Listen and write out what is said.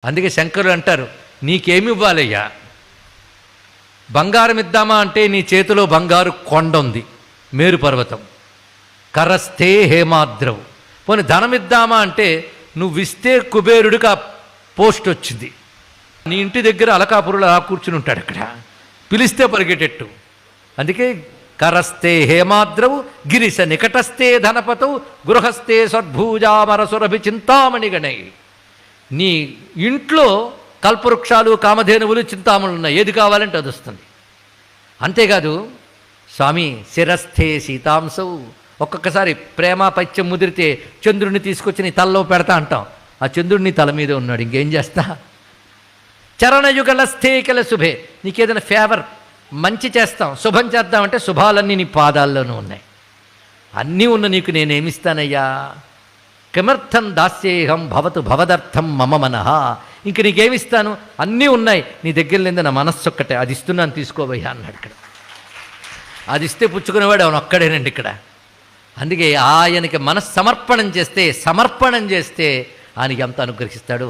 అందుకే శంకరులు అంటారు, నీకేమి ఇవ్వాలయ్యా? బంగారం ఇద్దామా అంటే నీ చేతిలో బంగారు కొండ ఉంది, మేరు పర్వతం. కరస్థే హేమాద్రవు. పోనీ ధనం ఇద్దామా అంటే నువ్విస్తే కుబేరుడికి ఆ పోస్ట్ వచ్చింది. నీ ఇంటి దగ్గర అలకాపురులు అలా కూర్చుని ఉంటాడు, అక్కడ పిలిస్తే పరిగెట్టెట్టు. అందుకే కరస్థే హేమాద్రవు గిరిశ నికటస్థే ధనపతవు గృహస్థే సద్భూజామరసురభి చింతామణిగణై. నీ ఇంట్లో కల్పవృక్షాలు కామధేనువులు చింతామణులు ఉన్నాయి, ఏది కావాలంటే అది వస్తుంది. అంతేకాదు స్వామి శిరస్థే సీతాంశవు. ఒక్కొక్కసారి ప్రేమ పైత్యం ముదిరితే చంద్రుడిని తీసుకొచ్చి నీ తలలో పెడతా అంటాం, ఆ చంద్రుడిని తల మీద ఉన్నాడు, ఇంకేం చేస్తా. చరణయుగలస్థే కిల శుభే. నీకేదైనా ఫేవర్ మంచి చేస్తాం, శుభం చేద్దామంటే శుభాలన్నీ నీ పాదాల్లోనూ ఉన్నాయి. అన్నీ ఉన్న నీకు నేనేమిస్తానయ్యా? కిమర్థం దాస్యేహం భవతు భవదర్థం మమ మనః. ఇంక నీకేమిస్తాను? అన్నీ ఉన్నాయి, నీ దగ్గర లేదు నా మనస్సు ఒక్కటే, అది ఇస్తున్నాను తీసుకోవయ్యా అన్నాడు. ఇక్కడ అది ఇస్తే పుచ్చుకునేవాడు అవును ఒక్కడేనండి ఇక్కడ. అందుకే ఆయనకి మనస్సమర్పణం చేస్తే, సమర్పణం చేస్తే ఆయనకి ఎంత అనుగ్రహిస్తాడు.